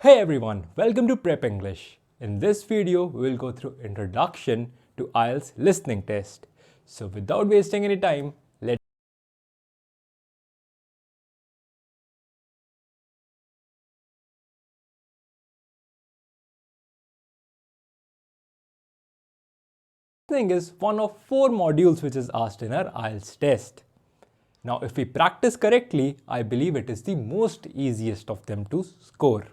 Hey everyone, welcome to Prep English. In this video, we will go through introduction to IELTS listening test. So without wasting any time, let's listening is one of 4 modules which is asked in our IELTS test. Now if we practice correctly, I believe it is the most easiest of them to score.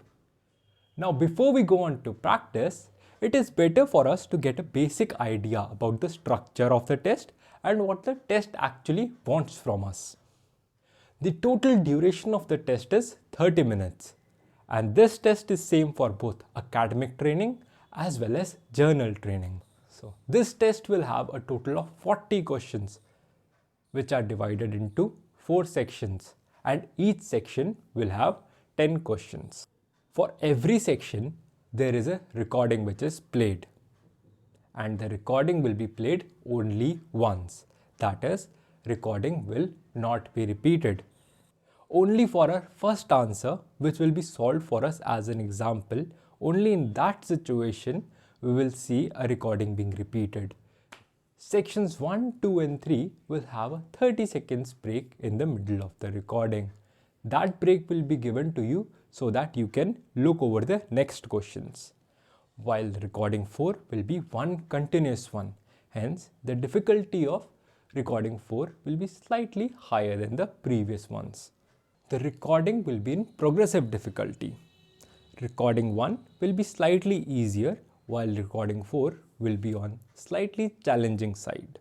Now before we go on to practice, it is better for us to get a basic idea about the structure of the test and what the test actually wants from us. The total duration of the test is 30 minutes and this test is same for both academic training as well as journal training. So this test will have a total of 40 questions which are divided into 4 sections and each section will have 10 questions. For every section, there is a recording which is played and the recording will be played only once. That is, recording will not be repeated. Only for our first answer, which will be solved for us as an example, only in that situation we will see a recording being repeated. Sections 1, 2 and 3 will have a 30 seconds break in the middle of the recording. That break will be given to you so that you can look over the next questions. While recording 4 will be one continuous one. Hence, the difficulty of recording 4 will be slightly higher than the previous ones. The recording will be in progressive difficulty. Recording 1 will be slightly easier while recording 4 will be on slightly challenging side.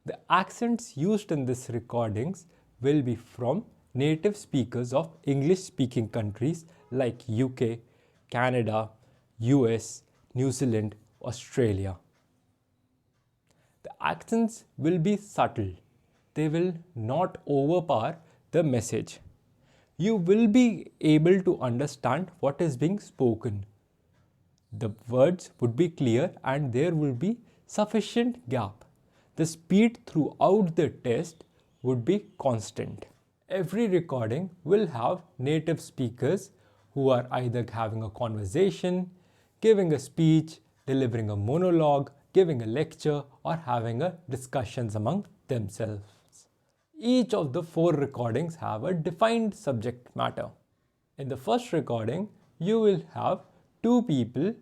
The accents used in these recordings will be from native speakers of English speaking countries like UK, Canada, US, New Zealand, Australia. The accents will be subtle. They will not overpower the message. You will be able to understand what is being spoken. The words would be clear and there will be sufficient gap. The speed throughout the test would be constant. Every recording will have native speakers who are either having a conversation, giving a speech, delivering a monologue, giving a lecture, or having a discussions among themselves. Each of the 4 recordings have a defined subject matter. In the first recording, you will have 2 people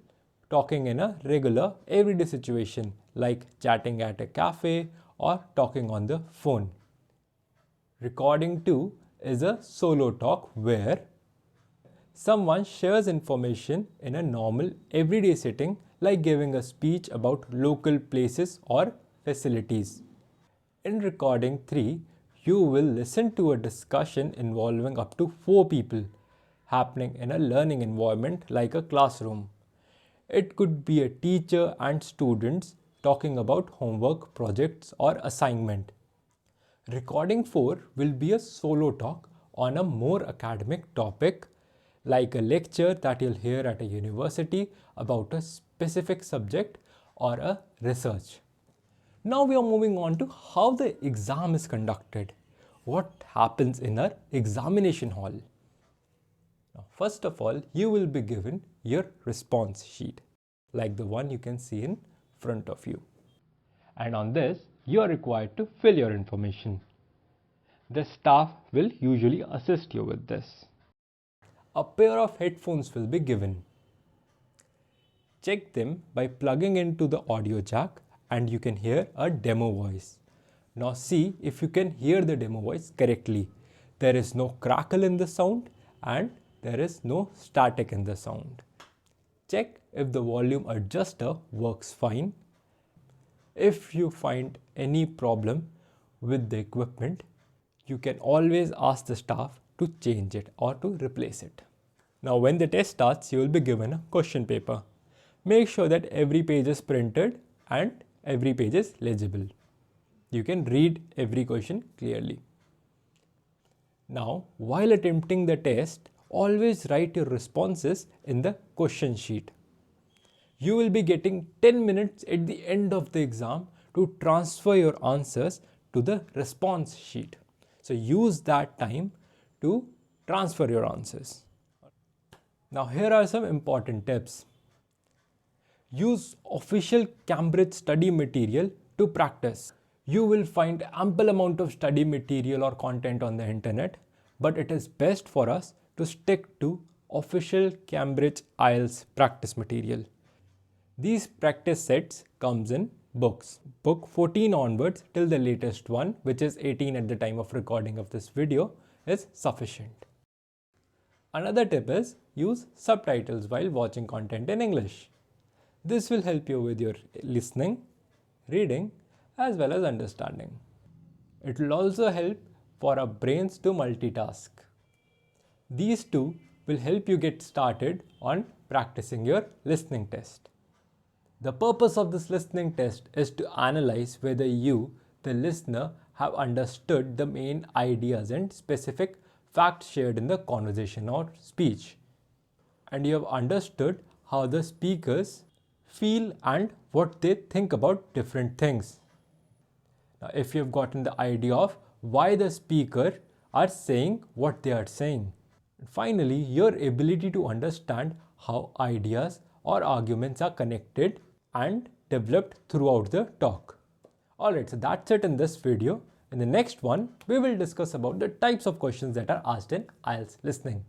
talking in a regular everyday situation like chatting at a cafe or talking on the phone. Recording 2 is a solo talk where someone shares information in a normal everyday setting like giving a speech about local places or facilities. In recording 3, you will listen to a discussion involving up to 4 people happening in a learning environment like a classroom. It could be a teacher and students talking about homework, projects or assignment. Recording 4 will be a solo talk on a more academic topic like a lecture that you'll hear at a university about a specific subject or a research. Now we are moving on to how the exam is conducted. What happens in our examination hall? Now, first of all, you will be given your response sheet like the one you can see in front of you. And on this, you are required to fill your information. The staff will usually assist you with this. A pair of headphones will be given. Check them by plugging into the audio jack and you can hear a demo voice. Now see if you can hear the demo voice correctly. There is no crackle in the sound and there is no static in the sound. Check if the volume adjuster works fine. If you find any problem with the equipment, you can always ask the staff to change it or to replace it. Now when the test starts, you will be given a question paper. Make sure that every page is printed and every page is legible. You can read every question clearly. Now, while attempting the test, always write your responses in the question sheet. You will be getting 10 minutes at the end of the exam to transfer your answers to the response sheet. So use that time to transfer your answers. Now here are some important tips. Use official Cambridge study material to practice. You will find ample amount of study material or content on the internet, but it is best for us to stick to official Cambridge IELTS practice material. These practice sets comes in books. Book 14 onwards till the latest one, which is 18 at the time of recording of this video, is sufficient. Another tip is use subtitles while watching content in English. This will help you with your listening, reading, as well as understanding. It will also help for our brains to multitask. These two will help you get started on practicing your listening test. The purpose of this listening test is to analyze whether you, the listener, have understood the main ideas and specific facts shared in the conversation or speech, and you have understood how the speakers feel and what they think about different things. Now, if you have gotten the idea of why the speaker are saying what they are saying. Finally, your ability to understand how ideas or arguments are connected and developed throughout the talk. Alright, so that's it in this video. In the next one, we will discuss about the types of questions that are asked in IELTS listening.